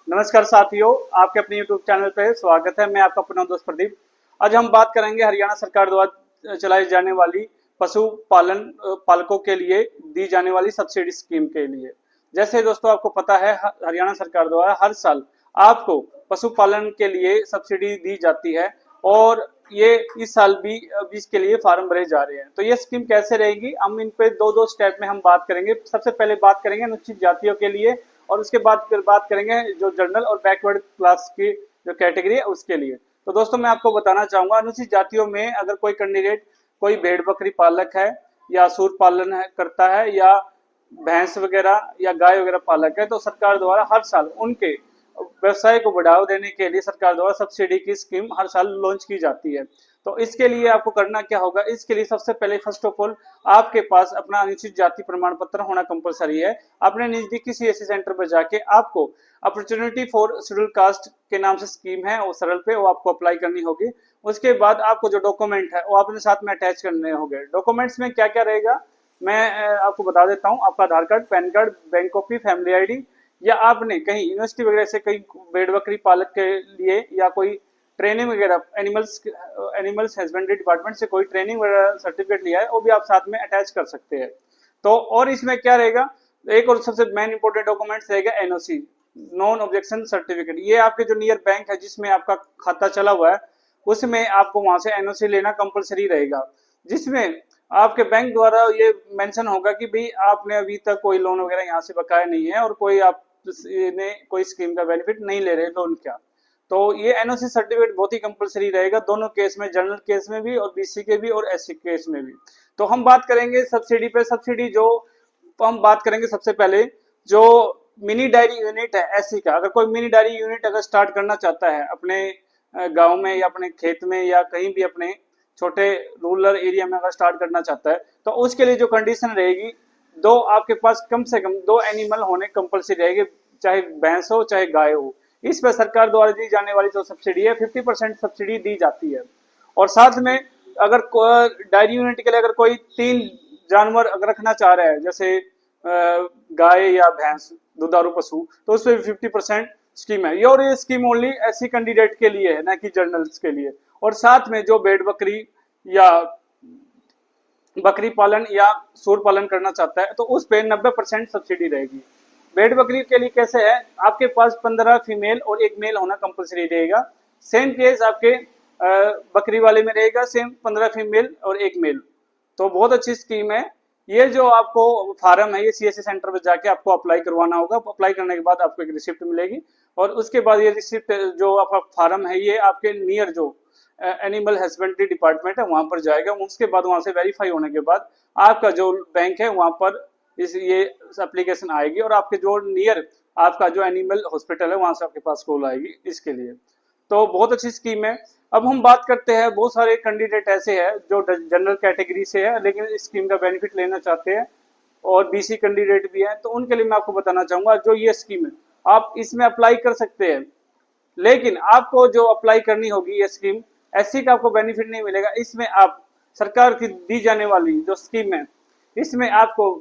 नमस्कार साथियों, आपके अपने YouTube चैनल पे स्वागत है। मैं आपका अपना दोस्त प्रदीप। आज हम बात करेंगे हरियाणा सरकार द्वारा चलाई जाने वाली पशु पालन पालकों के लिए दी जाने वाली सब्सिडी स्कीम के लिए। जैसे दोस्तों आपको पता है, हरियाणा सरकार द्वारा हर साल आपको पशुपालन के लिए सब्सिडी दी जाती है और ये इस साल भी इसके लिए फार्म भरे जा रहे हैं। तो ये स्कीम कैसे रहेगी, हम इन पे दो दो स्टेप में हम बात करेंगे। सबसे पहले बात करेंगे अनुसूचित जातियों के लिए और उसके बाद फिर बात करेंगे जो जनरल और बैकवर्ड क्लास की जो कैटेगरी है उसके लिए। तो दोस्तों मैं आपको बताना चाहूंगा, अनुसूचित जातियों में अगर कोई कैंडिडेट कोई भेड़ बकरी पालक है या सूर पालन करता है या भैंस वगैरह या गाय वगैरह पालक है, तो सरकार द्वारा हर साल उनके व्यवसाय को बढ़ावा देने के लिए सरकार द्वारा सब्सिडी की स्कीम हर साल लॉन्च की जाती है। तो इसके लिए आपको करना क्या होगा, इसके लिए सबसे पहले फर्स्ट ऑफ ऑल आपके पास अपना अनुसूचित जाति प्रमाण पत्र होना कंपलसरी है। अपने नजदीकी सीएससी सेंटर पर जाके आपको अपॉर्चुनिटी फॉर शेड्यूल कास्ट के नाम से स्कीम है वो सरल पे वो आपको अप्लाई करनी होगी। उसके बाद आपको जो डॉक्यूमेंट है वो अपने साथ में अटैच करने होंगे। डॉक्यूमेंट्स में क्या क्या रहेगा मैं आपको बता देता हूँ। आपका Aadhaar card, PAN card, bank copy, family ID, या आपने कहीं यूनिवर्सिटी वगैरह से कहीं भेड़ बकरी पालक के लिए या कोई ट्रेनिंग वगैरह एनिमल्स हस्बेंड्री डिपार्टमेंट से कोई ट्रेनिंग वगैरह सर्टिफिकेट लिया है, वो भी आप साथ में अटैच कर सकते हैं। तो और इसमें क्या रहेगा, एक और सबसे मेन इंपॉर्टेंट डॉक्यूमेंट्स रहेगा एनओसी, नॉन ऑब्जेक्शन सर्टिफिकेट। ये आपके जो नियर बैंक है जिसमें आपका खाता चला हुआ है उसमें आपको वहां से एनओसी लेना कंपलसरी रहेगा, जिसमें आपके बैंक द्वारा ये मेंशन होगा कि भाई आपने अभी तक कोई लोन वगैरह यहाँ से बकाया नहीं है और कोई आप ने कोई स्कीम का बेनिफिट नहीं ले रहे लोन का। तो ये एनओसी सर्टिफिकेट बहुत ही कंपलसरी रहेगा दोनों केस में, जनरल केस में भी और बीसी के भी और एससी केस में भी। तो हम बात करेंगे सब्सिडी पे। सब्सिडी जो हम बात करेंगे सबसे पहले जो मिनी डायरी यूनिट है एससी का, अगर कोई मिनी डायरी यूनिट अगर स्टार्ट करना चाहता है अपने गांव में या अपने खेत में या कहीं भी अपने छोटे रूरल एरिया में अगर स्टार्ट करना चाहता है, तो उसके लिए जो कंडीशन रहेगी, दो आपके पास कम से कम दो एनिमल होने कंपलसरी रहेगी, चाहे भैंस हो चाहे गाय हो। इस पर सरकार द्वारा दी जाने वाली जो सब्सिडी है 50% सब्सिडी दी जाती है। और साथ में अगर डायरी यूनिट के लिए अगर कोई 3 जानवर अगर रखना चाह रहा है, जैसे गाय या भैंस दुधारू पशु, तो उस पर 50% स्कीम है। और ये स्कीम ओनली एससी कैंडिडेट के लिए है, ना कि जर्नल्स के लिए। और साथ में जो भेड़ बकरी या बकरी पालन या सूर पालन करना चाहता है तो उस पे 90% सब्सिडी रहेगी। भेड़ बकरी के लिए कैसे है, आपके पास 15 फीमेल और 1 मेल होना कंपलसरी रहेगा। सेम केस आपके बकरी वाले में रहेगा, सेम 15 फीमेल और 1 मेल। तो बहुत अच्छी स्कीम है। ये जो आपको फार्म है ये सीएससी सेंटर पर जाके आपको अप्लाई करवाना होगा। अप्लाई करने के बाद आपको एक रिसिप्ट मिलेगी और उसके बाद ये रिसिप्ट जो आपका फार्म है ये आपके नियर जो एनिमल हस्बेंड्री डिपार्टमेंट है वहां पर जाएगा। उसके बाद वहां से वेरीफाई होने के बाद आपका जो बैंक है वहां पर ये एप्लीकेशन आएगी और आपके जो नियर आपका जो एनिमल हॉस्पिटल है वहां से आपके पास कॉल आएगी इसके लिए। तो बहुत अच्छी स्कीम है। अब हम बात करते हैं, बहुत सारे कैंडिडेट ऐसे हैं जो जनरल कैटेगरी से है लेकिन इस स्कीम का बेनिफिट लेना चाहते हैं और बीसी कैंडिडेट भी है, तो उनके लिए मैं आपको बताना चाहूंगा जो ये स्कीम है आप इसमें अप्लाई कर सकते हैं। लेकिन आपको जो अप्लाई करनी होगी ये स्कीम, एससी का आपको बेनिफिट नहीं मिलेगा। इसमें आप सरकार की दी जाने वाली जो स्कीम है इसमें आपको